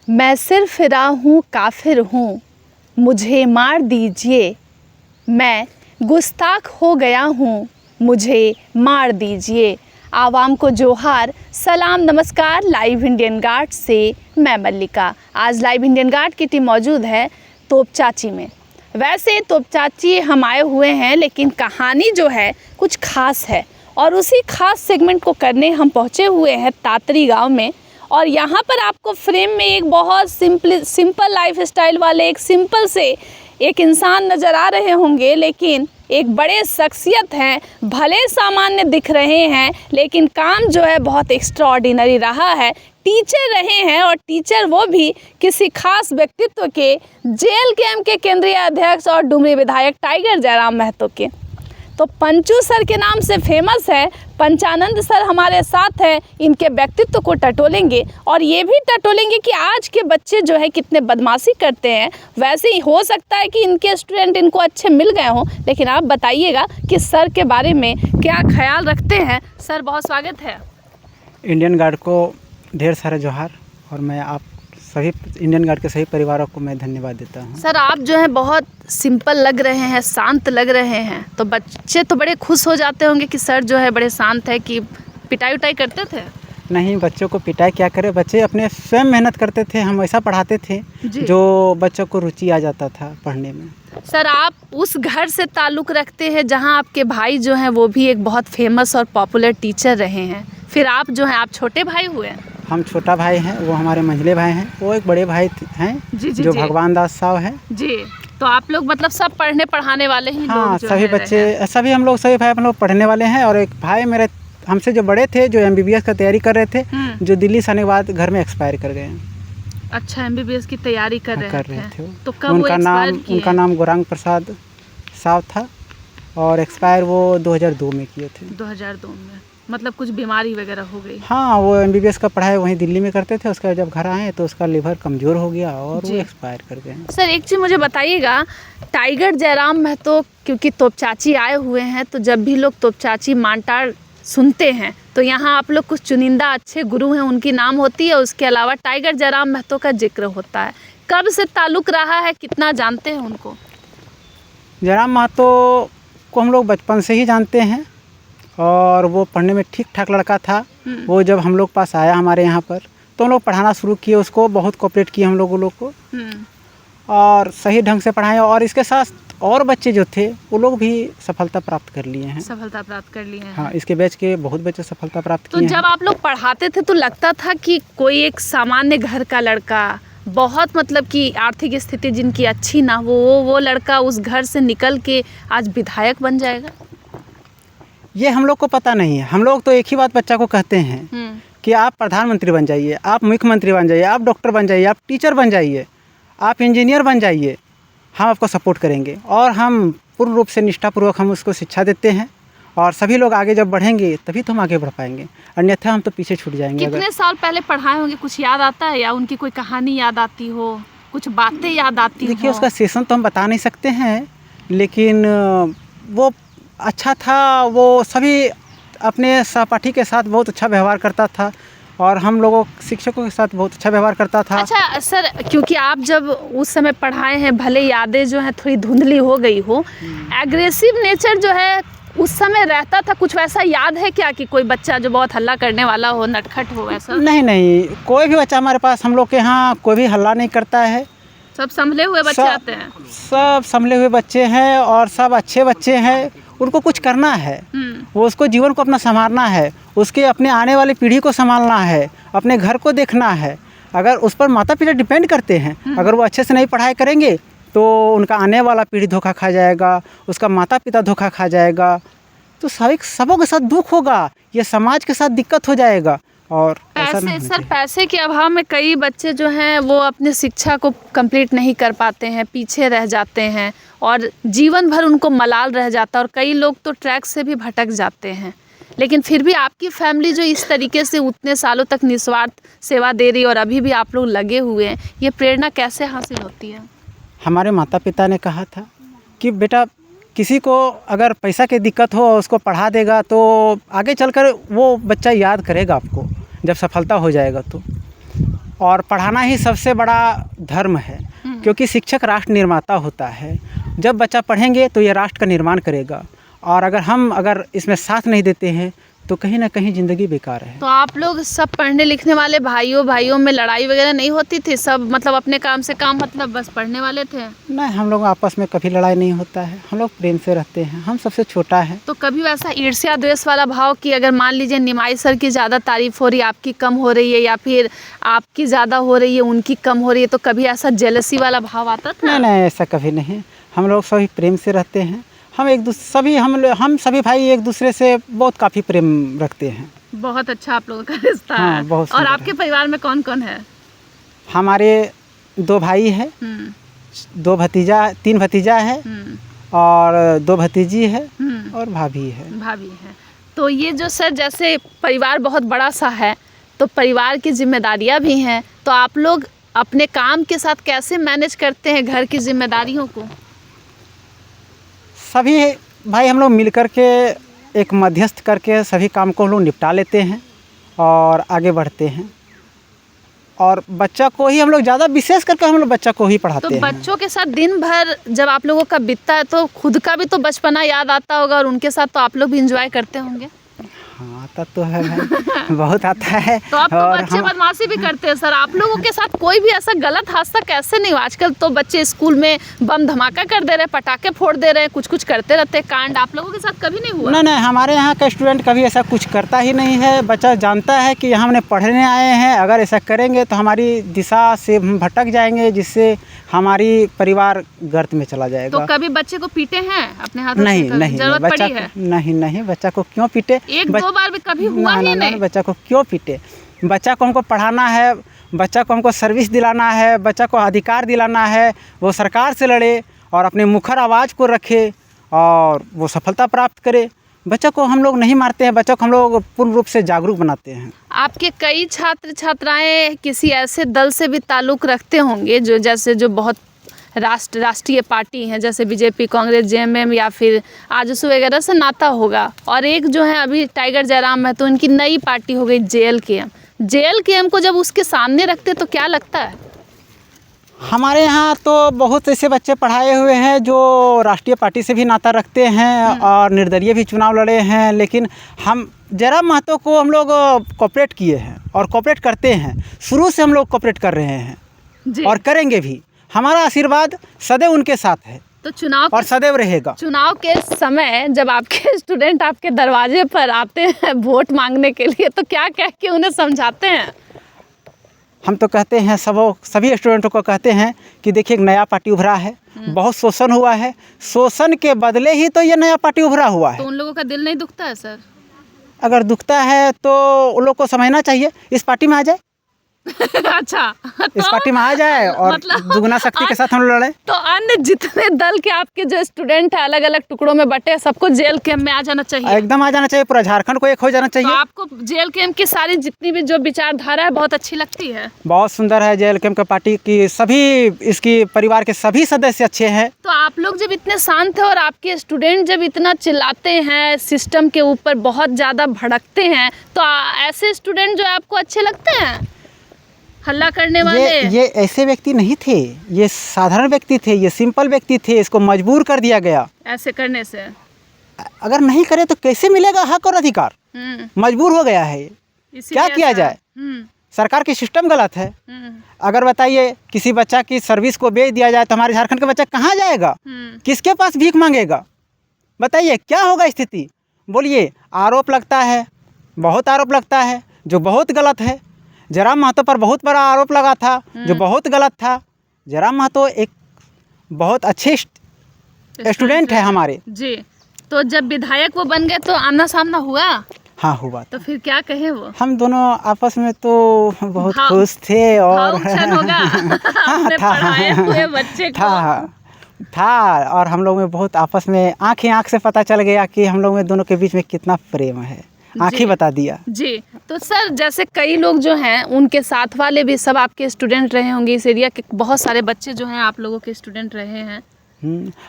मैं सिर्फ फिरा हूँ काफिर हूँ, मुझे मार दीजिए। मैं गुस्ताख हो गया हूँ, मुझे मार दीजिए। आवाम को जोहार, सलाम, नमस्कार। लाइव इंडियन गार्ड से मैं मल्लिका। आज लाइव इंडियन गार्ड की टीम मौजूद है तोपचाची में। वैसे तोपचाची हम आए हुए हैं, लेकिन कहानी जो है कुछ खास है और उसी खास सेगमेंट को करने हम पहुँचे हुए हैं तातरी गांव में। और यहाँ पर आपको फ्रेम में एक बहुत सिंपल लाइफ स्टाइल वाले एक सिंपल से एक इंसान नज़र आ रहे होंगे, लेकिन एक बड़े शख्सियत हैं। भले सामान्य दिख रहे हैं, लेकिन काम जो है बहुत एक्स्ट्राऑर्डिनरी रहा है। टीचर रहे हैं और टीचर वो भी किसी खास व्यक्तित्व के, जेल कैंप के केंद्रीय अध्यक्ष और डुमरी विधायक टाइगर जयराम महतो के। तो पंचू सर के नाम से फेमस है। पंचानंद सर हमारे साथ हैं। इनके व्यक्तित्व को टटोलेंगे और ये भी टटोलेंगे कि आज के बच्चे जो है कितने बदमाशी करते हैं। वैसे ही हो सकता है कि इनके स्टूडेंट इनको अच्छे मिल गए हों, लेकिन आप बताइएगा कि सर के बारे में क्या ख्याल रखते हैं। सर, बहुत स्वागत है। इंडियन गार्ड को ढेर सारे जोहार, और मैं आप सभी इंडियन गार्ड के सभी परिवारों को मैं धन्यवाद देता हूँ। सर, आप जो है बहुत सिंपल लग रहे हैं, शांत लग रहे हैं, तो बच्चे तो बड़े खुश हो जाते होंगे कि सर जो है बड़े शांत है। कि पिटाई उटाई करते थे? नहीं, बच्चों को पिटाई क्या करे, बच्चे अपने स्वयं मेहनत करते थे। हम ऐसा पढ़ाते थे जो बच्चों को रुचि आ जाता था पढ़ने में। सर, आप उस घर से ताल्लुक़ रखते हैं जहां आपके भाई जो हैं वो भी एक बहुत फेमस और पॉपुलर टीचर रहे हैं। फिर आप जो हैं, आप छोटे भाई हुए? हम छोटा भाई हैं, वो हमारे मंझले भाई हैं। वो एक बड़े भाई हैं जो भगवान दास साहब हैं जी। तो आप लोग मतलब सब पढ़ने पढ़ाने वाले ही हाँ, लोग जो सभी बच्चे, सभी हम लोग, सभी भाई हम लोग पढ़ने वाले हैं। और एक भाई मेरे हमसे जो बड़े थे, जो MBBS का तैयारी कर रहे थे, जो दिल्ली से आने के बाद घर में एक्सपायर कर गए। अच्छा, MBBS की तैयारी कर रहे थे। तो कब उनका नाम गौरांग प्रसाद साहब था और एक्सपायर वो 2002 में किए थे। 2002 में? मतलब कुछ बीमारी वगैरह हो गई? हाँ, वो MBBS का पढ़ाई वहीं दिल्ली में करते थे। उसका जब घर आए तो उसका लिवर कमज़ोर हो गया और वो एक्सपायर कर गए। सर, एक चीज़ मुझे बताइएगा, टाइगर जयराम महतो क्योंकि तोपचाची आए हुए हैं, तो जब भी लोग तोपचाची मानटार सुनते हैं तो यहाँ आप लोग कुछ चुनिंदा अच्छे गुरु हैं उनकी नाम होती है, उसके अलावा टाइगर जयराम महतो का जिक्र होता है। कब से ताल्लुक़ रहा है, कितना जानते हैं उनको? जयराम महतो को हम लोग बचपन से ही जानते हैं और वो पढ़ने में ठीक ठाक लड़का था। वो जब हम लोग पास आया हमारे यहाँ पर, तो हम लोग पढ़ाना शुरू किए उसको, बहुत कोऑपरेट किए हम लोग को और सही ढंग से पढ़ाए। और इसके साथ और बच्चे जो थे वो लोग भी सफलता प्राप्त कर लिए हैं। सफलता प्राप्त कर लिए हैं? हाँ, इसके बैच के बहुत बच्चे सफलता प्राप्त किए हैं। तो जब आप लोग पढ़ाते थे तो लगता था कि कोई एक सामान्य घर का लड़का, बहुत मतलब कि आर्थिक स्थिति जिनकी अच्छी ना हो, वो लड़का उस घर से निकल के आज विधायक बन जाएगा? ये हम लोग को पता नहीं है। हम लोग तो एक ही बात बच्चा को कहते हैं कि आप प्रधानमंत्री बन जाइए, आप मुख्यमंत्री बन जाइए, आप डॉक्टर बन जाइए, आप टीचर बन जाइए, आप इंजीनियर बन जाइए, हम आपको सपोर्ट करेंगे। और हम पूर्ण रूप से निष्ठापूर्वक हम उसको शिक्षा देते हैं और सभी लोग आगे जब बढ़ेंगे तभी तो हम आगे बढ़ पाएंगे, अन्यथा हम तो पीछे छूट जाएंगे। कितने साल पहले पढ़ाए होंगे, कुछ याद आता है? या उनकी कोई कहानी याद आती हो, कुछ बातें याद आती हो? देखिए, उसका सेशन तो हम बता नहीं सकते हैं, लेकिन वो अच्छा था। वो सभी अपने सहपाठी के साथ बहुत अच्छा व्यवहार करता था और हम लोगों शिक्षकों के साथ बहुत अच्छा व्यवहार करता था। अच्छा सर, क्योंकि आप जब उस समय पढ़ाए हैं, भले यादें जो हैं थोड़ी धुंधली हो गई हो, एग्रेसिव नेचर जो है उस समय रहता था, कुछ वैसा याद है क्या कि कोई बच्चा जो बहुत हल्ला करने वाला हो, नटखट हो वैसा? नहीं, कोई भी बच्चा हमारे पास, हम लोग के यहाँ कोई भी हल्ला नहीं करता है। सब संभले हुए बच्चे आते हैं? सब संभले हुए बच्चे हैं और सब अच्छे बच्चे हैं। उनको कुछ करना है, वो उसको जीवन को अपना संवारना है, उसके अपने आने वाली पीढ़ी को संभालना है, अपने घर को देखना है। अगर उस पर माता पिता डिपेंड करते हैं, अगर वो अच्छे से नहीं पढ़ाई करेंगे तो उनका आने वाला पीढ़ी धोखा खा जाएगा, उसका माता पिता धोखा खा जाएगा, तो सबों के साथ दुख होगा, ये समाज के साथ दिक्कत हो जाएगा। और पैसे के अभाव में कई बच्चे जो हैं वो अपनी शिक्षा को कंप्लीट नहीं कर पाते हैं, पीछे रह जाते हैं और जीवन भर उनको मलाल रह जाता है और कई लोग तो ट्रैक से भी भटक जाते हैं। लेकिन फिर भी आपकी फैमिली जो इस तरीके से उतने सालों तक निस्वार्थ सेवा दे रही है और अभी भी आप लोग लगे हुए हैं, ये प्रेरणा कैसे हासिल होती है? हमारे माता पिता ने कहा था कि बेटा, किसी को अगर पैसा की दिक्कत हो उसको पढ़ा देगा तो आगे चलकर वो बच्चा याद करेगा आपको जब सफलता हो जाएगा। तो और पढ़ाना ही सबसे बड़ा धर्म है, क्योंकि शिक्षक राष्ट्र निर्माता होता है। जब बच्चा पढ़ेंगे तो ये राष्ट्र का निर्माण करेगा, और अगर इसमें साथ नहीं देते हैं तो कहीं ना कहीं ज़िंदगी बेकार है। तो आप लोग सब पढ़ने लिखने वाले भाइयों में लड़ाई वगैरह नहीं होती थी? सब मतलब अपने काम से काम मतलब बस पढ़ने वाले थे? नहीं, हम लोग आपस में कभी लड़ाई नहीं होता है, हम लोग प्रेम से रहते हैं, हम सबसे छोटा है। तो कभी वैसा ईर्ष्या द्वेष वाला भाव कि अगर मान लीजिए निमाई सर की ज़्यादा तारीफ हो रही है, आपकी कम हो रही है, या फिर आपकी ज़्यादा हो रही है उनकी कम हो रही है, तो कभी ऐसा जेलसी वाला भाव आता था? नहीं, ऐसा कभी नहीं। हम लोग सभी प्रेम से रहते हैं। हम सभी भाई एक दूसरे से बहुत काफ़ी प्रेम रखते हैं। बहुत अच्छा आप लोगों का रिश्ता हाँ, है। बहुत और सुंदर आपके परिवार में कौन कौन है? हमारे 2 भाई हैं, 3 भतीजा है और 2 भतीजी है और भाभी है। तो ये जो सर जैसे परिवार बहुत बड़ा सा है, तो परिवार की जिम्मेदारियां भी हैं, तो आप लोग अपने काम के साथ कैसे मैनेज करते हैं घर की जिम्मेदारियों को? सभी भाई हम लोग मिल कर के एक मध्यस्थ करके सभी काम को हम लोग निपटा लेते हैं और आगे बढ़ते हैं। और बच्चा को ही हम लोग ज़्यादा विशेष करके हम लोग बच्चा को ही पढ़ाते हैं। तो बच्चों के साथ दिन भर जब आप लोगों का बीतता है तो खुद का भी तो बचपना याद आता होगा, और उनके साथ तो आप लोग भी इंजॉय करते होंगे। हाँ, आता तो है भाई, बहुत आता है। तो आप तो बच्चे बदमाशी भी करते हैं सर। आप लोगों के साथ कोई भी ऐसा गलत हादसा कैसे नहीं हुआ? आजकल तो बच्चे स्कूल में बम धमाका कर दे रहे, पटाखे फोड़ दे रहे, कुछ करते रहते हैं कांड। आप लोगों के साथ कभी नहीं हुआ? नहीं, हमारे यहाँ का स्टूडेंट कभी ऐसा कुछ करता ही नहीं है। बच्चा जानता है कि यहाँ हमने पढ़ने आए हैं, अगर ऐसा करेंगे तो हमारी दिशा से हम भटक जाएंगे, जिससे हमारी परिवार गर्त में चला जाएगा। तो कभी बच्चे को पीटे हैं अपने हाथों से? नहीं, जरूरत बच्चा पड़ी है? नहीं, बच्चा को क्यों पीटे? 1-2 बार भी कभी हुआ ही नहीं? बच्चा को क्यों पीटे? बच्चा को हमको पढ़ाना है, बच्चा को हमको सर्विस दिलाना है, बच्चा को अधिकार दिलाना है, वो सरकार से लड़े और अपने मुखर आवाज़ को रखे और वो सफलता प्राप्त करे। बच्चा को हम लोग नहीं मारते हैं, बच्चा को हम लोग पूर्ण रूप से जागरूक बनाते हैं। आपके कई छात्र छात्राएं किसी ऐसे दल से भी ताल्लुक़ रखते होंगे जो बहुत राष्ट्रीय पार्टी हैं, जैसे बीजेपी, कांग्रेस, जेएमएम या फिर आजसू वगैरह से नाता होगा। और एक जो है अभी टाइगर जयराम है, तो उनकी नई पार्टी हो गई जेएलकेएम को जब उसके सामने रखते तो क्या लगता है? हमारे यहाँ तो बहुत ऐसे बच्चे पढ़ाए हुए हैं जो राष्ट्रीय पार्टी से भी नाता रखते हैं और निर्दलीय भी चुनाव लड़े हैं, लेकिन हम जयराम महतो को हम लोग कोऑपरेट किए हैं और कोऑपरेट करते हैं। शुरू से हम लोग कोऑपरेट कर रहे हैं और करेंगे भी। हमारा आशीर्वाद सदैव उनके साथ है तो चुनाव और सदैव रहेगा। चुनाव के समय जब आपके स्टूडेंट आपके दरवाजे पर आते हैं वोट मांगने के लिए, तो क्या कह के उन्हें समझाते हैं? हम तो कहते हैं सभी स्टूडेंटों को कहते हैं कि देखिए एक नया पार्टी उभरा है, बहुत शोषण हुआ है, शोषण के बदले ही तो ये नया पार्टी उभरा हुआ है। तो उन लोगों का दिल नहीं दुखता है सर? अगर दुखता है तो उन लोग को समझना चाहिए, इस पार्टी में आ जाए। अच्छा, इस पार्टी में आ जाए और मतलब दुगना शक्ति के साथ हम लड़े। तो अन्य जितने दल के आपके जो स्टूडेंट है अलग अलग टुकड़ों में बटे, सबको जेल कैंप में आ जाना चाहिए? एकदम आ जाना चाहिए, पूरा झारखंड को एक हो जाना चाहिए। तो आपको जेल कैंप की सारी जितनी भी जो विचारधारा है बहुत अच्छी लगती है? बहुत सुंदर है जेल कैंप का पार्टी की, सभी इसकी परिवार के सभी सदस्य अच्छे हैं। तो आप लोग जब इतने शांत है और आपके स्टूडेंट जब इतना चिल्लाते हैं, सिस्टम के ऊपर बहुत ज़्यादा भड़कते हैं, तो ऐसे स्टूडेंट जो आपको अच्छे लगते हैं हल्ला करने वाले? ये ऐसे व्यक्ति नहीं थे, ये साधारण व्यक्ति थे, ये सिंपल व्यक्ति थे। इसको मजबूर कर दिया गया ऐसे करने से। अगर नहीं करे तो कैसे मिलेगा हक और अधिकार? मजबूर हो गया है, क्या किया जाए? सरकार की सिस्टम गलत है। अगर बताइए किसी बच्चा की सर्विस को बेच दिया जाए तो हमारे झारखंड का बच्चा कहाँ जाएगा? किसके पास भीख मांगेगा? बताइए क्या होगा स्थिति? बोलिए। आरोप लगता है, बहुत आरोप लगता है जो बहुत गलत है। जयराम महतो पर बहुत बड़ा आरोप लगा था जो बहुत गलत था। जयराम महतो एक बहुत अच्छे स्टूडेंट है हमारे जी। तो जब विधायक वो बन गए तो आमना सामना हुआ? हाँ, हुआ। तो फिर क्या कहे वो? हम दोनों आपस में तो बहुत खुश थे और होगा अपने पढ़ाए हुए बच्चे को था और हम लोग में बहुत आपस में आँख ही आँख से पता चल गया कि हम लोग में दोनों के बीच में कितना प्रेम है। आँख ही बता दिया जी। तो सर जैसे कई लोग जो हैं उनके साथ वाले भी सब आपके स्टूडेंट रहे होंगे, इस एरिया के बहुत सारे बच्चे जो हैं आप लोगों के स्टूडेंट रहे हैं।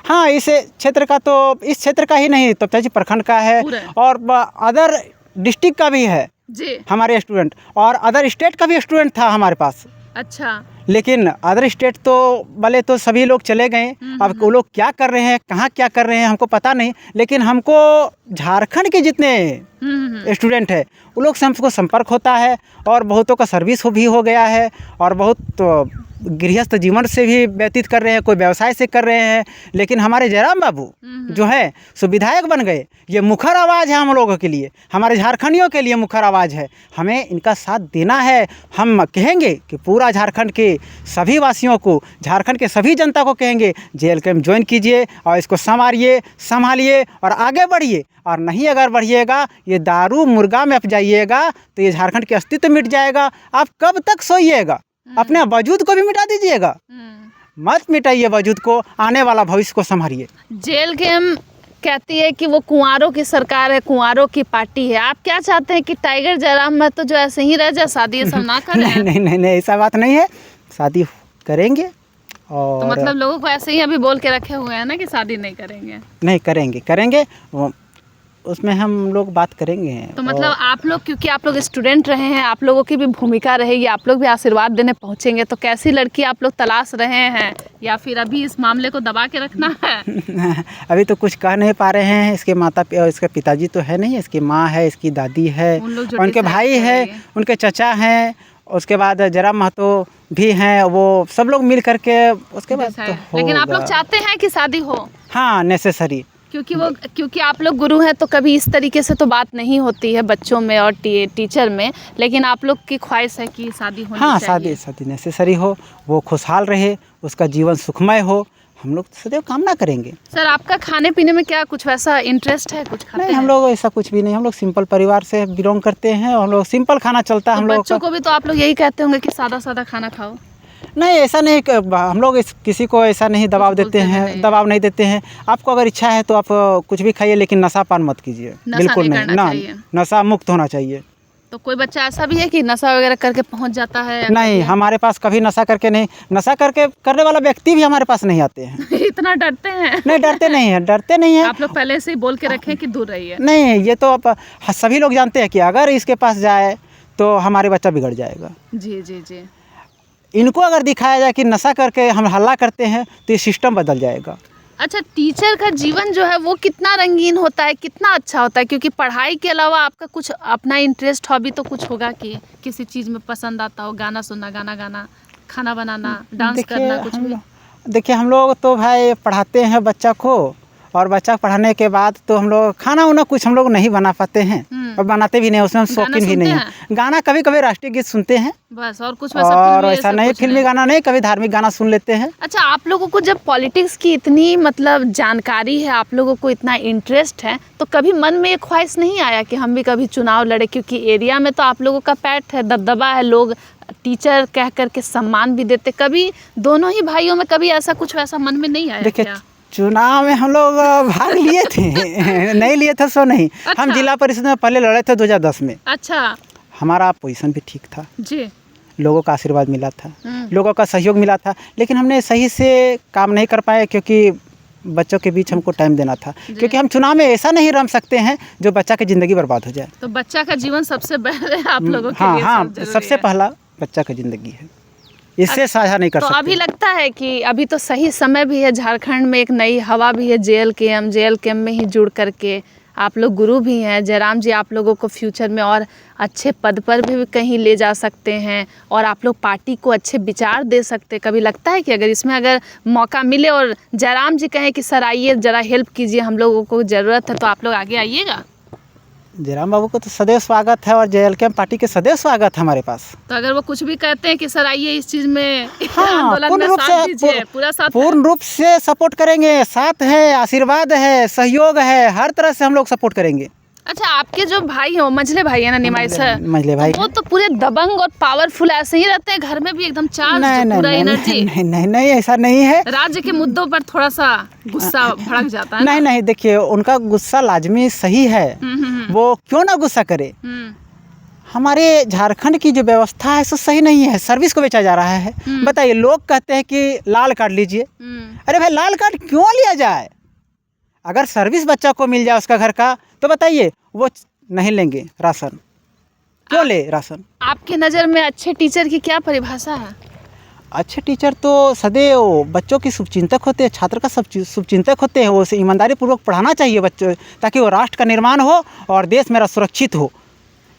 हाँ, इस क्षेत्र का तो इस क्षेत्र का ही नहीं तप्ताजी प्रखंड का है और अदर डिस्ट्रिक्ट का भी है जी हमारे स्टूडेंट, और अदर स्टेट का भी स्टूडेंट था हमारे पास। अच्छा। लेकिन अदर स्टेट तो वाले तो सभी लोग चले गए। अब वो लोग क्या कर रहे हैं, कहाँ क्या कर रहे हैं हमको पता नहीं, लेकिन हमको झारखंड के जितने स्टूडेंट है वो लोग से हमको संपर्क होता है और बहुतों का सर्विस भी हो गया है और बहुत तो गृहस्थ जीवन से भी व्यतीत कर रहे हैं, कोई व्यवसाय से कर रहे हैं। लेकिन हमारे जयराम बाबू जो है सो विधायक बन गए। ये मुखर आवाज़ है हम लोगों के लिए, हमारे झारखंडियों के लिए मुखर आवाज़ है। हमें इनका साथ देना है। हम कहेंगे कि पूरा झारखंड के सभी वासियों को, झारखंड के सभी जनता को कहेंगे JLKM ज्वाइन कीजिए और इसको संभालिए और आगे बढ़िए। और नहीं अगर बढ़िएगा, ये दारू मुर्गा में आप जाइएगा तो ये झारखंड के अस्तित्व मिट जाएगा। आप कब तक सोइएगा? अपने वजूद को भी मिटा दीजिएगा, मत मिटाइए वजूद को, आने वाला भविष्य को संभालिए। JLKM कहती है कि वो कुंवारों की सरकार है, कुंवारों की पार्टी है। आप क्या चाहते हैं कि टाइगर जयराम महतो जो ऐसे ही रह जाए, शादी ये सब ना करें? नहीं, ऐसा बात नहीं है, शादी करेंगे। और तो मतलब लोगों को ऐसे ही अभी बोल के रखे हुए हैं ना कि शादी नहीं करेंगे? नहीं, करेंगे उसमें हम लोग बात करेंगे। तो मतलब आप लोग, क्योंकि आप लोग स्टूडेंट रहे हैं, आप लोगों की भी भूमिका रहेगी, आप लोग भी आशीर्वाद देने पहुंचेंगे। तो कैसी लड़की आप लोग तलाश रहे हैं, या फिर अभी इस मामले को दबा के रखना है? अभी तो कुछ कह नहीं पा रहे हैं। इसके पिताजी तो है नहीं, इसकी माँ है, इसकी दादी है, उनके भाई है, उनके चचा हैं, उसके बाद जयराम महतो भी हैं। वो सब लोग मिल करके उसके बाद तो होगा। लेकिन आप लोग चाहते हैं कि शादी हो? हाँ, नेसेसरी। क्योंकि आप लोग गुरु हैं तो कभी इस तरीके से तो बात नहीं होती है बच्चों में और टीचर में, लेकिन आप लोग की ख्वाहिश है कि शादी होनी चाहिए। शादी नेसेसरी हो, वो खुशहाल रहे, उसका जीवन सुखमय हो, हम लोग सदैव कामना करेंगे। सर, आपका खाने पीने में क्या कुछ वैसा इंटरेस्ट है? कुछ खाते नहीं, हम लोग ऐसा कुछ भी नहीं। हम लोग सिंपल परिवार से बिलोंग करते हैं और हम लोग सिंपल खाना चलता है हम लोग। बच्चों को भी तो आप लोग यही कहते होंगे कि सादा खाना खाओ? नहीं, ऐसा नहीं, हम लोग किसी को ऐसा नहीं दबाव देते हैं, दबाव नहीं देते हैं। आपको अगर इच्छा है तो आप कुछ भी खाइए, लेकिन नशा पान मत कीजिए, बिल्कुल नहीं ना, नशा मुक्त होना चाहिए। तो कोई बच्चा ऐसा भी है कि नशा वगैरह करके पहुंच जाता है? नहीं, हमारे पास कभी नशा करके नहीं, नशा करने वाला व्यक्ति भी हमारे पास नहीं आते हैं। इतना डरते हैं? नहीं, डरते नहीं है। आप लोग पहले से ही बोल के रखें कि दूर रहिए? नहीं, ये तो आप सभी लोग जानते हैं कि अगर इसके पास जाए तो हमारे बच्चा बिगड़ जाएगा। जी। इनको अगर दिखाया जाए कि नशा करके हम हल्ला करते हैं तो ये सिस्टम बदल जाएगा। अच्छा, टीचर का जीवन जो है वो कितना रंगीन होता है, कितना अच्छा होता है? क्योंकि पढ़ाई के अलावा आपका कुछ अपना इंटरेस्ट, हॉबी तो कुछ होगा कि किसी चीज़ में पसंद आता हो, गाना सुनना, गाना, खाना बनाना, डांस करना, कुछ भी? देखिए, हम लोग तो भाई पढ़ाते हैं बच्चा को, और बच्चा पढ़ाने के बाद तो हम लोग खाना वाना कुछ हम लोग नहीं बना पाते हैं और बनाते भी नहीं, उसमें हम शौकीन भी नहीं है। गाना कभी कभी राष्ट्रीय गीत सुनते हैं बस, और कुछ वैसा नहीं, फिल्मी गाना नहीं, कभी धार्मिक गाना सुन लेते हैं। अच्छा, आप लोगों को जब पॉलिटिक्स की इतनी मतलब जानकारी है, आप लोगों को इतना इंटरेस्ट है, तो कभी मन में ये ख्वाहिश नहीं आया कि हम भी कभी चुनाव लड़े? क्योंकि एरिया में तो आप लोगों का पैठ है, दबदबा है, लोग टीचर कह करके सम्मान भी देते। कभी दोनों ही भाइयों में कभी ऐसा कुछ वैसा मन में नहीं आया क्या? चुनाव में हम लोग भाग लिए थे नहीं लिए थे सो नहीं। अच्छा। हम जिला परिषद में पहले लड़े थे 2010 में। अच्छा। हमारा पोजीशन भी ठीक था जी, लोगों का आशीर्वाद मिला था, लोगों का सहयोग मिला था, लेकिन हमने सही से काम नहीं कर पाए क्योंकि बच्चों के बीच हमको टाइम देना था। क्योंकि हम चुनाव में ऐसा नहीं रम सकते हैं जो बच्चा की ज़िंदगी बर्बाद हो जाए। तो बच्चा का जीवन सबसे पहले आप लोगों के लिए हाँ, सबसे पहला बच्चा की ज़िंदगी है, इससे साझा नहीं कर सकते। तो अभी लगता है कि अभी तो सही समय भी है, झारखंड में एक नई हवा भी है, JLKM में ही जुड़ करके आप लोग गुरु भी हैं। जयराम जी आप लोगों को फ्यूचर में और अच्छे पद पर भी कहीं ले जा सकते हैं और आप लोग पार्टी को अच्छे विचार दे सकते हैं। कभी लगता है कि अगर इसमें अगर मौका मिले और जयराम जी कहें कि सर आइए ज़रा हेल्प कीजिए, हम लोगों को ज़रूरत है, तो आप लोग आगे आइएगा? जयराम बाबू को तो सदैव स्वागत है और JLKM पार्टी के सदैव स्वागत है हमारे पास। तो अगर वो कुछ भी कहते हैं कि सर आइए इस चीज़ में आंदोलन में साथ दीजिए, पूर्ण रूप से सपोर्ट करेंगे, साथ है, आशीर्वाद है, सहयोग है, हर तरह से हम लोग सपोर्ट करेंगे। अच्छा, आपके जो भाई हो, मंझले भाई है ना, निमाई सर, मंझले भाई, वो तो पूरे दबंग और पावरफुल ऐसे ही रहते हैं, घर में भी एकदम चार्ज, पूरा एनर्जी। नहीं, ऐसा नहीं है। राज्य के मुद्दों पर थोड़ा सा गुस्सा भड़क जाता है। नहीं, देखिए उनका गुस्सा लाजमी सही है, वो क्यों ना गुस्सा करे। हमारे झारखंड की जो व्यवस्था है सो सही नहीं है, सर्विस को बेचा जा रहा है। बताइए, लोग कहते हैं कि लाल कार्ड लीजिए, अरे भाई लाल कार्ड क्यों लिया जाए? अगर सर्विस बच्चा को मिल जाए उसका घर का, तो बताइए वो नहीं लेंगे राशन, क्यों ले राशन? आपके नज़र में अच्छे टीचर की क्या परिभाषा है? अच्छे टीचर तो सदैव बच्चों की शुभचिंतक होते हैं, छात्र का शुभचिंतक होते हैं। वो उसे ईमानदारी पूर्वक पढ़ाना चाहिए बच्चों, ताकि वो राष्ट्र का निर्माण हो और देश मेरा सुरक्षित हो।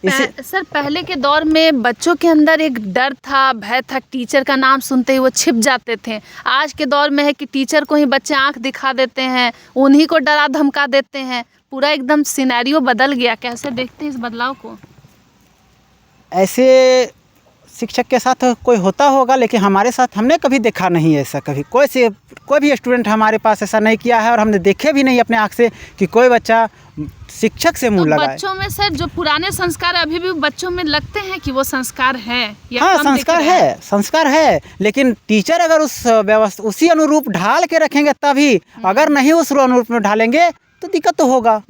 सर पहले के दौर में बच्चों के अंदर एक डर था, भय था, टीचर का नाम सुनते ही वो छिप जाते थे। आज के दौर में है कि टीचर को ही बच्चे आंख दिखा देते हैं, उन्हीं को डरा धमका देते हैं। पूरा एकदम सिनेरियो बदल गया। कैसे देखते हैं इस बदलाव को? ऐसे शिक्षक के साथ कोई होता होगा, लेकिन हमारे साथ हमने कभी देखा नहीं ऐसा। कभी कोई भी स्टूडेंट हमारे पास ऐसा नहीं किया है, और हमने देखे भी नहीं अपने आँख से कि कोई बच्चा शिक्षक से मुंह लगाए। बच्चों में सर जो पुराने संस्कार अभी भी बच्चों में लगते हैं कि वो संस्कार है या हाँ, कम दिख रहे हैं? संस्कार है, लेकिन टीचर अगर उसी अनुरूप ढाल के रखेंगे तभी। अगर नहीं उस अनुरूप में ढालेंगे तो दिक्कत तो होगा,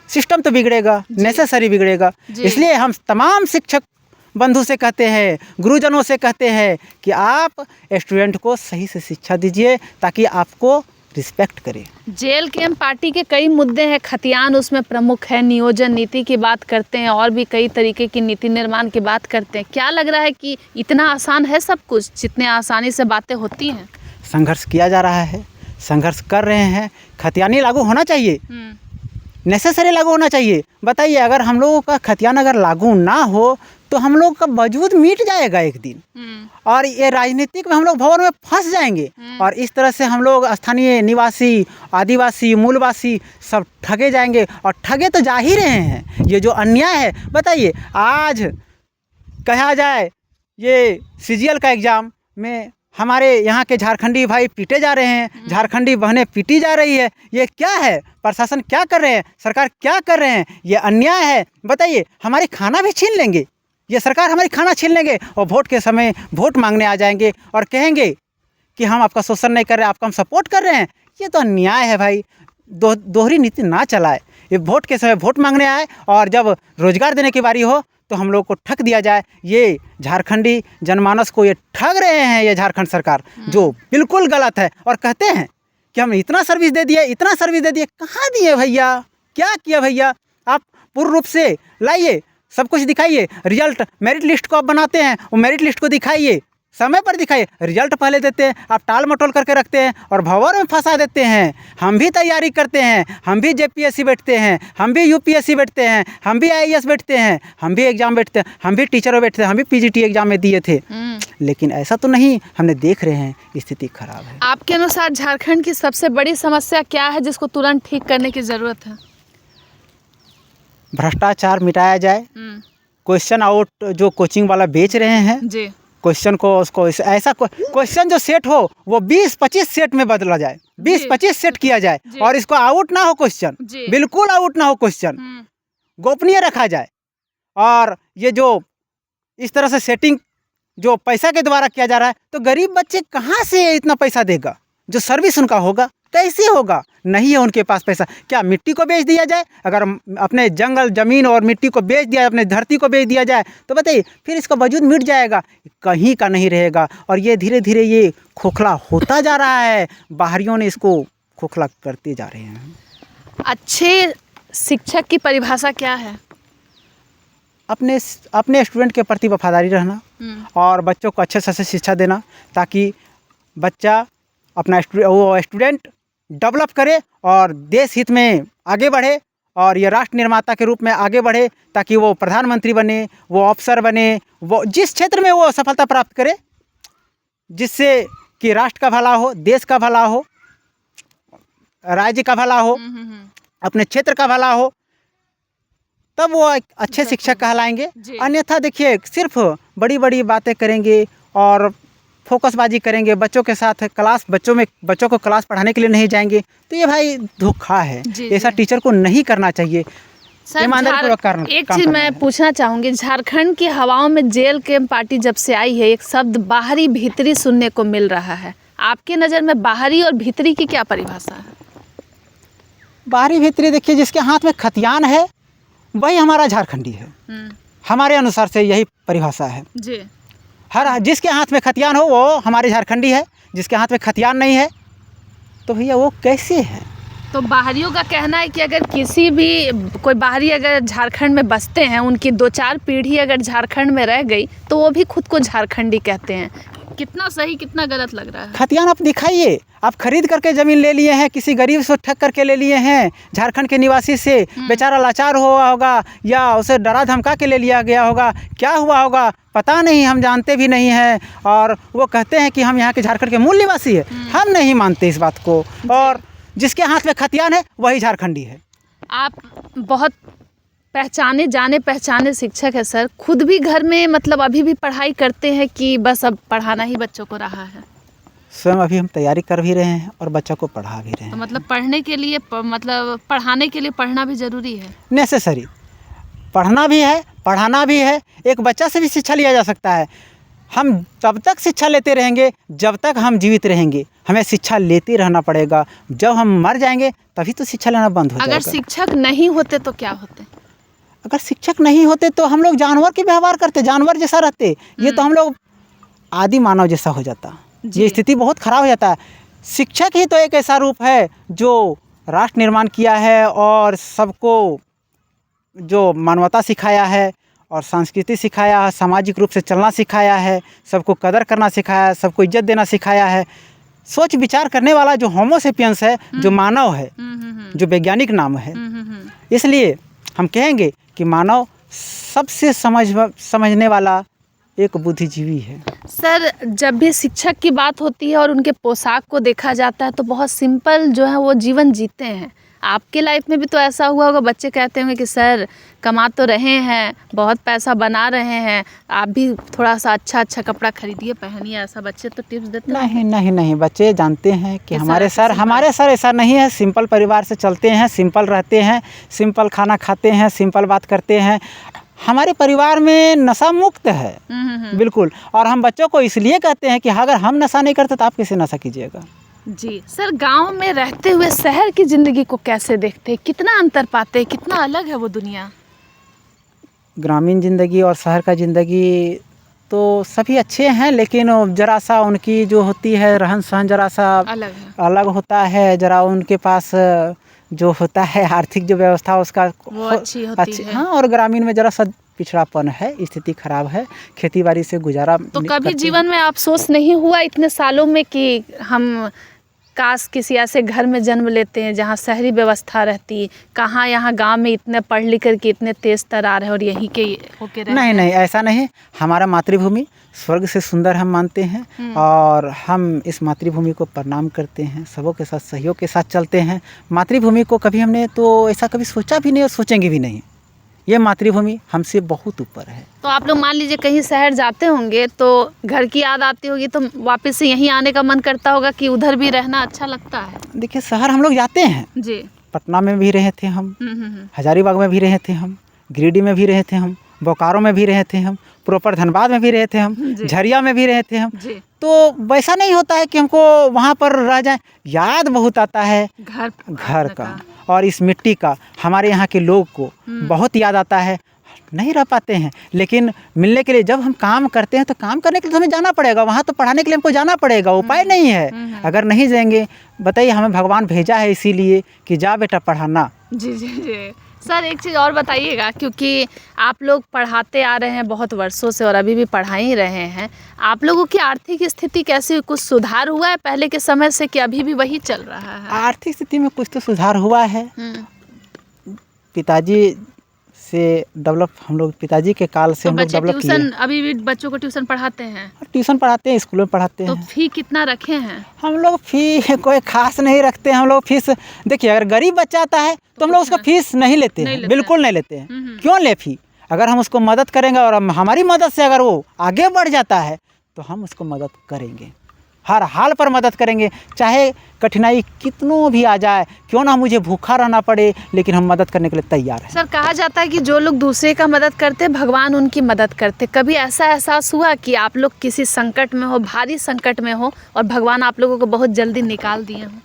सिस्टम तो बिगड़ेगा, नेसेसरी बिगड़ेगा। इसलिए हम तमाम शिक्षक बंधु से कहते हैं, गुरुजनों से कहते हैं कि आप स्टूडेंट को सही से शिक्षा दीजिए, ताकि आपको रिस्पेक्ट करे। जेल कैम पार्टी के कई मुद्दे हैं, खतियान उसमें प्रमुख है, नियोजन नीति की बात करते हैं, और भी कई तरीके की नीति निर्माण की बात करते हैं। क्या लग रहा है कि इतना आसान है सब कुछ, जितने आसानी से बातें होती हैं? संघर्ष किया जा रहा है, संघर्ष कर रहे हैं। खतियानी लागू होना चाहिए, नेसेसरी लागू होना चाहिए। बताइए, अगर हम लोगों का खतियान अगर लागू ना हो तो हम लोग का वजूद मिट जाएगा एक दिन, और ये राजनीतिक में हम लोग भंवर में फंस जाएंगे। और इस तरह से हम लोग स्थानीय निवासी, आदिवासी, मूलवासी सब ठगे जाएंगे, और ठगे तो जा ही रहे हैं। ये जो अन्याय है, बताइए, आज कहा जाए ये सीजीएल का एग्ज़ाम में हमारे यहाँ के झारखंडी भाई पीटे जा रहे हैं, झारखंडी बहनें पीटी जा रही है। ये क्या है? प्रशासन क्या कर रहे हैं? सरकार क्या कर रहे हैं? ये अन्याय है। बताइए, हमारी खाना भी छीन लेंगे, ये सरकार हमारी खाना छीन लेंगे, और वोट के समय वोट मांगने आ जाएंगे और कहेंगे कि हम आपका शोषण नहीं कर रहे, आपका हम सपोर्ट कर रहे हैं। ये तो अन्याय है भाई। दोहरी नीति ना चलाए। ये वोट के समय वोट मांगने आए, और जब रोजगार देने की बारी हो तो हम लोग को ठग दिया जाए। ये झारखंडी जनमानस को ये ठग रहे हैं, ये झारखंड सरकार, जो बिल्कुल गलत है। और कहते हैं कि हम इतना सर्विस दे दिए, इतना सर्विस दे दिए। कहाँ दिए भैया? क्या किया भैया? आप पूर्ण रूप से लाइए, सब कुछ दिखाइए। रिजल्ट, मेरिट लिस्ट को आप बनाते हैं, वो मेरिट लिस्ट को दिखाइए, समय पर दिखाइए। रिजल्ट पहले देते हैं, आप टाल मटोल करके रखते हैं और भंवर में फंसा देते हैं। हम भी तैयारी करते हैं, हम भी जेपीएससी बैठते हैं, हम भी यूपीएससी बैठते हैं, हम भी आईएएस बैठते हैं, हम भी एग्जाम बैठते हैं, हम भी टीचरों बैठते हैं, हम भी पीजीटी एग्जाम में दिए थे। लेकिन ऐसा तो नहीं, हमने देख रहे हैं स्थिति खराब है। आपके अनुसार झारखंड की सबसे बड़ी समस्या क्या है जिसको तुरंत ठीक करने की ज़रूरत है? भ्रष्टाचार मिटाया जाए। क्वेश्चन आउट जो कोचिंग वाला बेच रहे हैं जी, क्वेश्चन को, उसको ऐसा क्वेश्चन जो सेट हो वो 20-25 सेट में बदला जाए, 20-25 सेट किया जाए, और इसको आउट ना हो क्वेश्चन, बिल्कुल आउट ना हो क्वेश्चन, गोपनीय रखा जाए। और ये जो इस तरह से सेटिंग जो पैसा के द्वारा किया जा रहा है, तो गरीब बच्चे कहाँ से इतना पैसा देगा? जो सर्विस उनका होगा कैसे होगा? नहीं है उनके पास पैसा। क्या मिट्टी को बेच दिया जाए? अगर अपने जंगल ज़मीन और मिट्टी को बेच दिया, अपने धरती को बेच दिया जाए, तो बताइए फिर इसका वजूद मिट जाएगा, कहीं का नहीं रहेगा। और ये धीरे धीरे ये खोखला होता जा रहा है, बाहरियों ने इसको खोखला करते जा रहे हैं। अच्छे शिक्षक की परिभाषा क्या है? अपने स्टूडेंट के प्रति वफादारी रहना, और बच्चों को अच्छे से शिक्षा देना, ताकि बच्चा अपना वो स्टूडेंट डेवलप करे और देश हित में आगे बढ़े, और ये राष्ट्र निर्माता के रूप में आगे बढ़े, ताकि वो प्रधानमंत्री बने, वो अफसर बने, वो जिस क्षेत्र में वो सफलता प्राप्त करे, जिससे कि राष्ट्र का भला हो, देश का भला हो, राज्य का भला हो, अपने क्षेत्र का भला हो, तब वो एक अच्छे शिक्षक कहलाएंगे। अन्यथा देखिए, सिर्फ बड़ी बड़ी बातें करेंगे और फोकसबाजी करेंगे, बच्चों के साथ बच्चों को क्लास पढ़ाने के लिए नहीं जाएंगे, तो ये भाई धोखा है। ऐसा टीचर को नहीं करना चाहिए। एक चीज़ मैं पूछना चाहूँगी, झारखंड की हवाओं में जेल कैम पार्टी जब से आई है, एक शब्द बाहरी भीतरी सुनने को मिल रहा है। आपके नज़र में बाहरी और भीतरी की क्या परिभाषा है? बाहरी भीतरी देखिए, जिसके हाथ में खतियान है वही हमारा झारखंडी है। हमारे अनुसार से यही परिभाषा है जी। जिसके हाथ में खतियान हो वो हमारे झारखंडी है, जिसके हाथ में खतियान नहीं है तो भैया वो कैसे है? तो बाहरियों का कहना है कि अगर किसी भी कोई बाहरी अगर झारखंड में बसते हैं, उनकी 2-4 पीढ़ी अगर झारखंड में रह गई तो वो भी खुद को झारखंडी कहते हैं। कितना सही कितना गलत लग रहा है। खतियान आप दिखाइए, आप खरीद करके ज़मीन ले लिए हैं, किसी गरीब से ठग करके ले लिए हैं, झारखंड के निवासी से, बेचारा लाचार हुआ होगा या उसे डरा धमका के ले लिया गया होगा, क्या हुआ होगा पता नहीं, हम जानते भी नहीं हैं। और वो कहते हैं कि हम यहाँ के झारखंड के मूल निवासी है, हम नहीं मानते इस बात को। और जिसके हाथ में खतियान है वही झारखंडी है। आप बहुत पहचाने जाने पहचाने शिक्षक है सर, खुद भी घर में मतलब अभी भी पढ़ाई करते हैं कि बस अब पढ़ाना ही बच्चों को रहा है? स्वयं अभी हम तैयारी कर भी रहे हैं और बच्चों को पढ़ा भी रहे हैं। तो मतलब पढ़ने के लिए मतलब पढ़ाने के लिए पढ़ना भी ज़रूरी है? नेसेसरी, पढ़ना भी है पढ़ाना भी है। एक बच्चा से भी शिक्षा लिया जा सकता है। हम तब तक शिक्षा लेते रहेंगे जब तक हम जीवित रहेंगे, हमें शिक्षा लेते रहना पड़ेगा। जब हम मर जाएंगे तभी तो शिक्षा लेना बंद हो जाएगा। अगर शिक्षक नहीं होते तो क्या होते? अगर शिक्षक नहीं होते तो हम लोग जानवर के व्यवहार करते, जानवर जैसा रहते। ये तो हम लोग आदि मानव जैसा हो जाता। ये स्थिति बहुत खराब हो जाता है। शिक्षक ही तो एक ऐसा रूप है जो राष्ट्र निर्माण किया है और सबको जो मानवता सिखाया है और संस्कृति सिखाया है, सामाजिक रूप से चलना सिखाया है, सबको कदर करना सिखाया है, सबको इज्जत देना सिखाया है। सोच विचार करने वाला जो होमो सेपियंस है, जो मानव है, जो वैज्ञानिक नाम है। इसलिए हम कहेंगे कि मानव सबसे समझने वाला एक बुद्धिजीवी है। सर, जब भी शिक्षक की बात होती है और उनके पोशाक को देखा जाता है तो बहुत सिंपल जो है वो जीवन जीते हैं। आपके लाइफ में भी तो ऐसा हुआ होगा, बच्चे कहते होंगे कि सर कमा तो रहे हैं, बहुत पैसा बना रहे हैं, आप भी थोड़ा सा अच्छा कपड़ा खरीदिए पहनिए, ऐसा बच्चे तो टिप्स देते हैं? नहीं नहीं नहीं, बच्चे जानते हैं कि हमारे सर ऐसा नहीं है। सिंपल परिवार से चलते हैं, सिंपल रहते हैं, सिंपल खाना खाते हैं, सिंपल बात करते हैं। हमारे परिवार में नशा मुक्त है बिल्कुल। और हम बच्चों को इसलिए कहते हैं कि अगर हम नशा नहीं करते तो आप कैसे नशा कीजिएगा। जी सर, गांव में रहते हुए शहर की ज़िंदगी को कैसे देखते हैं? कितना अंतर पाते हैं? कितना अलग है वो दुनिया? ग्रामीण ज़िंदगी और शहर का ज़िंदगी तो सभी अच्छे हैं, लेकिन ज़रा सा उनकी जो होती है रहन सहन ज़रा सा अलग होता है। ज़रा उनके पास जो होता है आर्थिक जो व्यवस्था उसका वो अच्छी होती है। हाँ, और ग्रामीण में ज़रा सा पिछड़ापन है, स्थिति खराब है, खेतीबाड़ी से गुजारा। तो कभी जीवन में अफसोस नहीं हुआ इतने सालों में कि हम काश किसी ऐसे घर में जन्म लेते हैं जहाँ शहरी व्यवस्था रहती, कहाँ यहाँ गांव में इतने पढ़ लिख कर के इतने तेज तरार है और यहीं के होके रहे? नहीं नहीं, ऐसा नहीं। हमारा मातृभूमि स्वर्ग से सुंदर हम मानते हैं और हम इस मातृभूमि को प्रणाम करते हैं, सबों के साथ सहयोग के साथ चलते हैं। मातृभूमि को कभी हमने तो ऐसा कभी सोचा भी नहीं और सोचेंगे भी नहीं। ये मातृभूमि हमसे बहुत ऊपर है। तो आप लोग मान लीजिए कहीं शहर जाते होंगे तो घर की याद आती होगी, तो वापस से यहीं आने का मन करता होगा कि उधर भी रहना अच्छा लगता है? देखिए, शहर हम लोग जाते हैं जी, पटना में भी रहे थे हम, हजारीबाग में भी रहे थे हम, गिरिडीह में भी रहे थे हम, बोकारो में भी रहे थे हम, प्रॉपर धनबाद में भी रहे थे हम, झरिया में भी रहे थे हम। तो वैसा नहीं होता है कि हमको वहाँ पर रह जाए। याद बहुत आता है घर का और इस मिट्टी का, हमारे यहाँ के लोग को बहुत याद आता है। नहीं रह पाते हैं, लेकिन मिलने के लिए जब हम काम करते हैं तो काम करने के लिए तो हमें जाना पड़ेगा, वहाँ तो पढ़ाने के लिए हमको जाना पड़ेगा, उपाय नहीं है। अगर नहीं जाएंगे, बताइए, हमें भगवान भेजा है इसीलिए कि जा बेटा पढ़ाना। जी जी जी। सर, एक चीज़ और बताइएगा, क्योंकि आप लोग पढ़ाते आ रहे हैं बहुत वर्षों से और अभी भी पढ़ा ही रहे हैं, आप लोगों की आर्थिक स्थिति कैसी, कुछ सुधार हुआ है पहले के समय से कि अभी भी वही चल रहा है? आर्थिक स्थिति में कुछ तो सुधार हुआ है। पिताजी से डेवलप, हम लोग पिताजी के काल से हम लोग डेवलप किए। अभी भी बच्चों को ट्यूशन पढ़ाते हैं? ट्यूशन पढ़ाते हैं, स्कूल में पढ़ाते हैं। तो फी कितना रखे हैं? हम लोग फी कोई खास नहीं रखते हैं। हम लोग फीस, देखिए, अगर गरीब बच्चा आता है तो हम लोग उसका फीस नहीं लेते हैं, बिल्कुल नहीं लेते हैं। क्यों ले फी? अगर हम उसको मदद करेंगे और हमारी मदद से अगर वो आगे बढ़ जाता है तो हम उसको मदद करेंगे, हर हाल पर मदद करेंगे, चाहे कठिनाई कितनों भी आ जाए, क्यों ना मुझे भूखा रहना पड़े, लेकिन हम मदद करने के लिए तैयार हैं। सर, कहा जाता है कि जो लोग दूसरे का मदद करते भगवान उनकी मदद करते। कभी ऐसा एहसास हुआ कि आप लोग किसी संकट में हो, भारी संकट में हो, और भगवान आप लोगों को बहुत जल्दी निकाल दिए हों?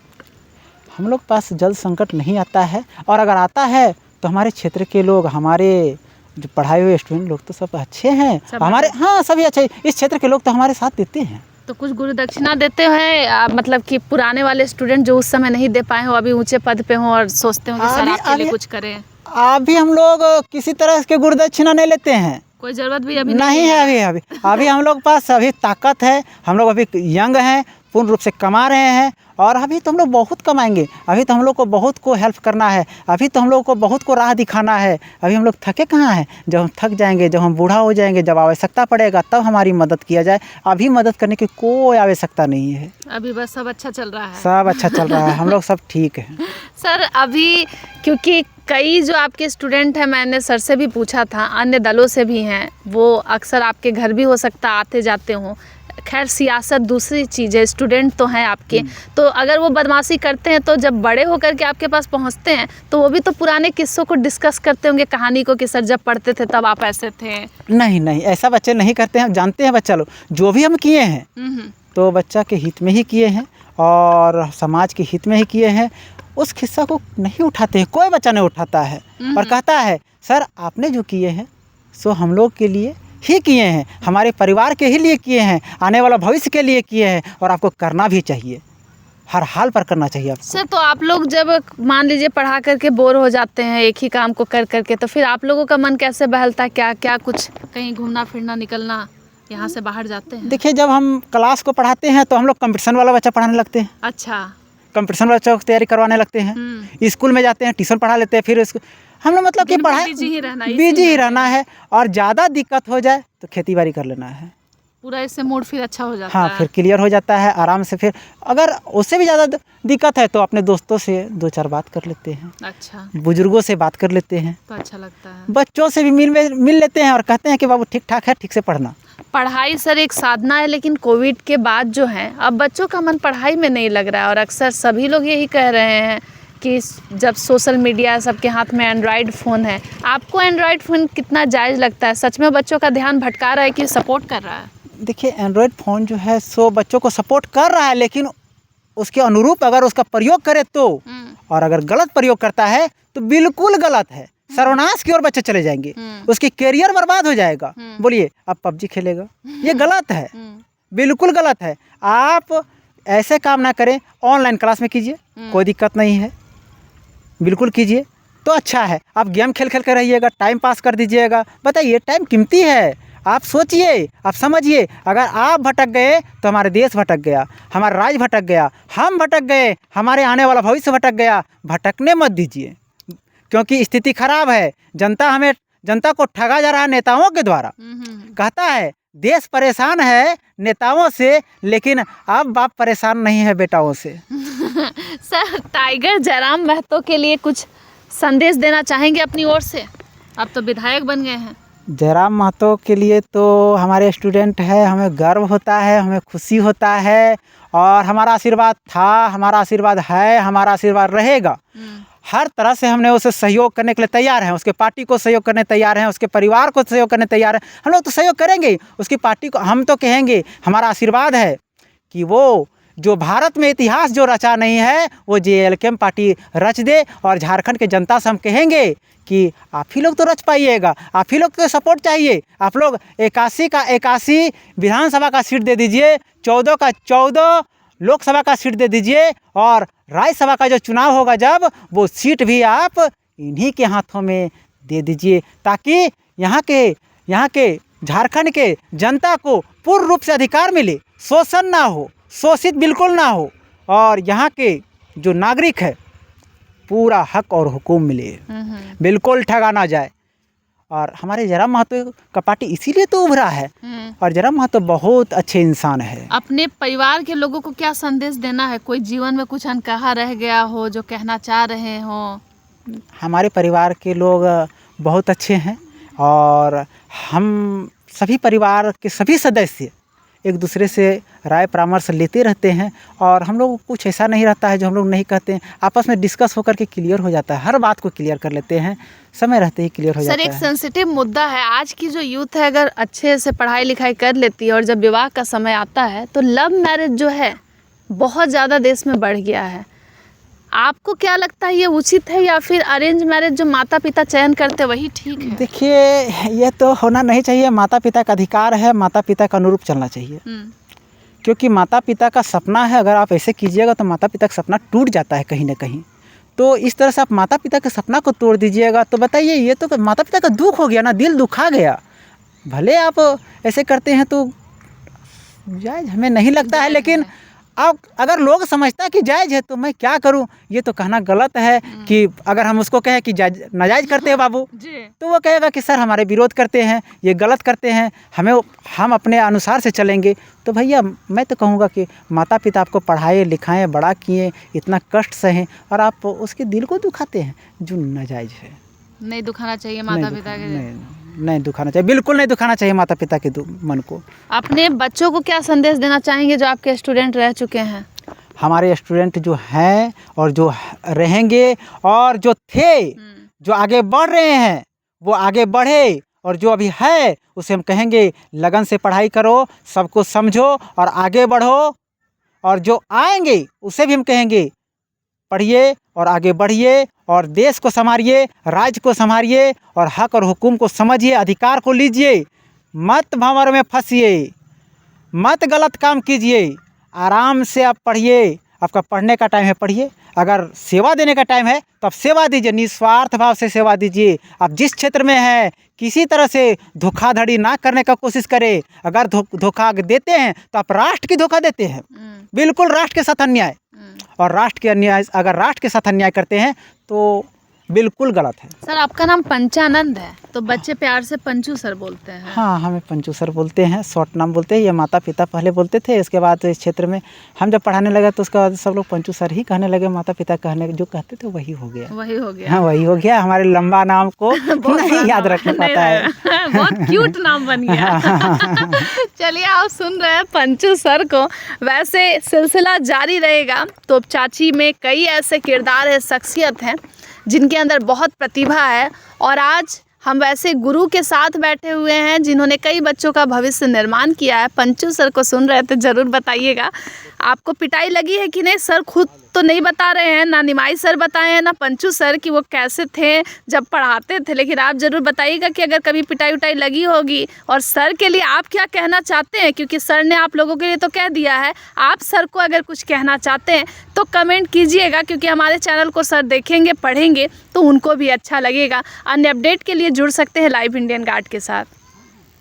हम लोग पास जल्द संकट नहीं आता है, और अगर आता है तो हमारे क्षेत्र के लोग, हमारे जो पढ़ाए हुए स्टूडेंट लोग तो सब अच्छे हैं, हमारे, हाँ, सभी अच्छे। इस क्षेत्र के लोग तो हमारे साथ देते हैं। तो कुछ गुरु दक्षिणा देते हैं, मतलब कि पुराने वाले स्टूडेंट जो उस समय नहीं दे पाए हो, अभी ऊंचे पद पे हो और सोचते हो कि सर आपके लिए कुछ करें? अभी हम लोग किसी तरह के गुरु दक्षिणा नहीं लेते हैं। कोई ज़रूरत भी अभी नहीं है। अभी हम लोग पास अभी ताकत है, हम लोग अभी यंग हैं, पूर्ण रूप से कमा रहे हैं, और अभी तो हम लोग बहुत कमाएंगे। अभी तो हम लोग को बहुत को हेल्प करना है, अभी तो हम लोग को बहुत को राह दिखाना है। अभी हम लोग थके कहाँ हैं? जब हम थक जाएंगे, जब हम बूढ़ा हो जाएंगे, जब आवश्यकता पड़ेगा तब हमारी मदद किया जाए। अभी मदद करने की कोई आवश्यकता नहीं है। अभी बस सब अच्छा चल रहा है। सब अच्छा चल रहा है, हम लोग सब ठीक हैं। सर अभी क्योंकि कई जो आपके स्टूडेंट हैं, मैंने सर से भी पूछा था, अन्य दलों से भी हैं, वो अक्सर आपके घर भी हो सकता आते जाते हों। खैर सियासत दूसरी चीज़ है, स्टूडेंट तो हैं आपके, तो अगर वो बदमाशी करते हैं तो जब बड़े होकर के आपके पास पहुंचते हैं तो वो भी तो पुराने किस्सों को डिस्कस करते होंगे, कहानी को, कि सर जब पढ़ते थे तब आप ऐसे थे। नहीं, ऐसा बच्चे नहीं करते हैं। जानते हैं बच्चा लोग जो भी हम किए हैं तो बच्चा के हित में ही किए हैं और समाज के हित में ही किए हैं। उस किस्सा को नहीं उठाते हैं, कोई बच्चा नहीं उठाता है और कहता है सर आपने जो किए हैं सो हम लोग के लिए ही किए हैं, हमारे परिवार के ही लिए किए हैं, आने वाला भविष्य के लिए किए हैं, और आपको करना भी चाहिए, हर हाल पर करना चाहिए आपको। सर तो आप लोग जब मान लीजिए पढ़ा करके बोर हो जाते हैं एक ही काम को कर करके, तो फिर आप लोगों का मन कैसे बहलता है? क्या कुछ कहीं घूमना फिरना, निकलना, यहाँ से बाहर जाते हैं? देखिए जब हम क्लास को पढ़ाते हैं तो हम लोग कंपटीशन वाला बच्चा पढ़ाने लगते हैं। अच्छा, कंपटीशन वाला बच्चा को तैयारी करवाने लगते हैं। स्कूल में जाते हैं, ट्यूशन पढ़ा लेते हैं, फिर हम लोग मतलब कि पढ़ाई बिजी ही रहना है, और ज़्यादा दिक्कत हो जाए तो खेती बाड़ी कर लेना है। पूरा इससे मूड फिर अच्छा हो जाता है। हाँ, फिर क्लियर हो जाता है आराम से। फिर अगर उससे भी ज़्यादा दिक्कत है तो अपने दोस्तों से 2-4 बात कर लेते हैं। अच्छा, बुजुर्गों से बात कर लेते हैं, तो अच्छा लगता है। बच्चों से भी मिल लेते हैं और कहते हैं कि बाबू ठीक ठाक है, ठीक से पढ़ना। पढ़ाई सर एक साधना है, लेकिन कोविड के बाद जो है अब बच्चों का मन पढ़ाई में नहीं लग रहा है, और अक्सर सभी लोग यही कह रहे हैं कि जब सोशल मीडिया सबके हाथ में एंड्रॉयड फ़ोन है, आपको एंड्रॉयड फ़ोन कितना जायज़ लगता है? सच में बच्चों का ध्यान भटका रहा है कि सपोर्ट कर रहा है? देखिए एंड्रॉयड फ़ोन जो है सो बच्चों को सपोर्ट कर रहा है, लेकिन उसके अनुरूप अगर उसका प्रयोग करे तो, और अगर गलत प्रयोग करता है तो बिल्कुल गलत है, सर्वनाश की ओर बच्चे चले जाएंगे, उसकी करियर बर्बाद हो जाएगा। बोलिए अब पबजी खेलेगा, ये गलत है, बिल्कुल गलत है। आप ऐसे काम ना करें, ऑनलाइन क्लास में कीजिए, कोई दिक्कत नहीं है, बिल्कुल कीजिए तो अच्छा है। आप गेम खेल कर रहिएगा, टाइम पास कर दीजिएगा। बताइए टाइम कीमती है, आप सोचिए, आप समझिए। अगर आप भटक गए तो हमारा देश भटक गया, हमारा राज्य भटक गया, हम भटक गए, हमारे आने वाला भविष्य भटक गया। भटकने मत दीजिए, क्योंकि स्थिति खराब है। जनता को ठगा जा रहा है नेताओं के द्वारा। कहता है देश परेशान है नेताओं से, लेकिन अब बाप परेशान नहीं है बेटाओं से। सर टाइगर जयराम महतो के लिए कुछ संदेश देना चाहेंगे अपनी ओर से? अब तो विधायक बन गए हैं। जयराम महतो के लिए तो हमारे स्टूडेंट है, हमें गर्व होता है, हमें खुशी होता है, और हमारा आशीर्वाद था, हमारा आशीर्वाद है, हमारा आशीर्वाद रहेगा। हर तरह से हमने उसे सहयोग करने के लिए तैयार हैं, उसके पार्टी को सहयोग करने तैयार हैं, उसके परिवार को सहयोग करने तैयार हैं। हम लोग तो सहयोग करेंगे उसकी पार्टी को। हम तो कहेंगे, हमारा आशीर्वाद है कि वो जो भारत में इतिहास जो रचा नहीं है वो JLKM पार्टी रच दे, और झारखंड के जनता से हम कहेंगे कि आप ही लोग तो रच पाइएगा, आप ही लोग को सपोर्ट चाहिए। आप लोग 81 का 81 विधानसभा का सीट दे दीजिए, 14 का 14 लोकसभा का सीट दे दीजिए, और राज्यसभा का जो चुनाव होगा जब, वो सीट भी आप इन्हीं के हाथों में दे दीजिए, ताकि यहाँ के झारखंड के जनता को पूर्ण रूप से अधिकार मिले, शोषण ना हो, शोषित बिल्कुल ना हो, और यहाँ के जो नागरिक है पूरा हक और हुकूम मिले, बिल्कुल ठगा ना जाए। और हमारे जयराम महतो का पार्टी इसीलिए तो उभरा है, और जयराम महतो बहुत अच्छे इंसान है। अपने परिवार के लोगों को क्या संदेश देना है? कोई जीवन में कुछ अनकहा रह गया हो जो कहना चाह रहे हो? हमारे परिवार के लोग बहुत अच्छे हैं, और हम सभी परिवार के सभी सदस्य एक दूसरे से राय परामर्श लेते रहते हैं, और हम लोग कुछ ऐसा नहीं रहता है जो हम लोग नहीं कहते हैं। आपस में डिस्कस होकर के क्लियर हो जाता है, हर बात को क्लियर कर लेते हैं, समय रहते ही क्लियर हो जाता है। सर एक सेंसिटिव मुद्दा है, आज की जो यूथ है अगर अच्छे से पढ़ाई लिखाई कर लेती है और जब विवाह का समय आता है तो लव मैरिज जो है बहुत ज़्यादा देश में बढ़ गया है। आपको क्या लगता है, ये उचित है या फिर अरेंज मैरिज जो माता पिता चयन करते वही ठीक है? देखिए ये तो होना नहीं चाहिए, माता पिता का अधिकार है, माता पिता का अनुरूप चलना चाहिए। क्योंकि माता पिता का सपना है, अगर आप ऐसे कीजिएगा तो माता पिता का सपना टूट जाता है कहीं ना कहीं। तो इस तरह से आप माता पिता के सपना को तोड़ दीजिएगा तो बताइए, ये तो माता पिता का दुख हो गया ना, दिल दुखा गया। भले आप ऐसे करते हैं तो जायज़ हमें नहीं लगता है, लेकिन अब अगर लोग समझता है कि जायज़ है तो मैं क्या करूं, ये तो कहना गलत है कि अगर हम उसको कहें कि जायज़ नाजायज़ करते हैं बाबू, तो वो कहेगा कि सर हमारे विरोध करते हैं, ये गलत करते हैं, हम अपने अनुसार से चलेंगे। तो भैया मैं तो कहूँगा कि माता पिता आपको पढ़ाए लिखाएँ, बड़ा किए, इतना कष्ट सहें, और आप उसके दिल को दुखाते हैं, जो नाजायज़ है। नहीं दुखाना चाहिए माता पिता के, नहीं दुखाना चाहिए, बिल्कुल नहीं दुखाना चाहिए माता पिता के मन को। अपने बच्चों को क्या संदेश देना चाहेंगे जो आपके स्टूडेंट रह चुके हैं? हमारे स्टूडेंट जो हैं और जो रहेंगे और जो थे, जो आगे बढ़ रहे हैं वो आगे बढ़े, और जो अभी है उसे हम कहेंगे लगन से पढ़ाई करो, सबको समझो और आगे बढ़ो। और जो आएंगे उसे भी हम कहेंगे पढ़िए और आगे बढ़िए और देश को संभालिए, राज्य को संभालिए और हक और हुकूम को समझिए, अधिकार को लीजिए, मत भंवर में फंसिए, मत गलत काम कीजिए, आराम से आप पढ़िए। आपका पढ़ने का टाइम है पढ़िए, अगर सेवा देने का टाइम है तो आप सेवा दीजिए, निस्वार्थ भाव से सेवा दीजिए। आप जिस क्षेत्र में हैं किसी तरह से धोखाधड़ी ना करने का कोशिश करें। अगर धोखा देते हैं तो आप राष्ट्र की धोखा देते हैं, बिल्कुल राष्ट्र के साथ अन्याय। और राष्ट्र के अन्याय, अगर राष्ट्र के साथ अन्याय करते हैं तो बिल्कुल गलत है। सर आपका नाम पंचानंद है, तो बच्चे प्यार से पंचू सर बोलते हैं। हाँ, हमें पंचू सर बोलते हैं, शॉर्ट नाम बोलते हैं। ये माता पिता पहले बोलते थे, इसके बाद इस क्षेत्र में हम जब पढ़ाने लगे तो उसके बाद सब लोग पंचू सर ही कहने लगे। माता पिता जो कहते थे वही हो गया। हाँ वही हो गया। हमारे लंबा नाम को नहीं याद रखने पाता है। बहुत क्यूट नाम बन गया। चलिए आप सुन रहे हैं पंचू सर को। वैसे सिलसिला जारी रहेगा। तो चाची में कई ऐसे किरदार है, शख्सियत है जिनके अंदर बहुत प्रतिभा है, और आज हम वैसे गुरु के साथ बैठे हुए हैं जिन्होंने कई बच्चों का भविष्य निर्माण किया है। पंचू सर को सुन रहे थे, ज़रूर बताइएगा आपको पिटाई लगी है कि नहीं। सर खुद तो नहीं बता रहे हैं, ना निमाई सर बताए हैं, ना पंचू सर कि वो कैसे थे जब पढ़ाते थे, लेकिन आप ज़रूर बताइएगा कि अगर कभी पिटाई उटाई लगी होगी, और सर के लिए आप क्या कहना चाहते हैं, क्योंकि सर ने आप लोगों के लिए तो कह दिया है। आप सर को अगर कुछ कहना चाहते हैं तो कमेंट कीजिएगा, क्योंकि हमारे चैनल को सर देखेंगे, पढ़ेंगे तो उनको भी अच्छा लगेगा। अन्य अपडेट के लिए जुड़ सकते हैं लाइव इंडियन गार्ड के साथ।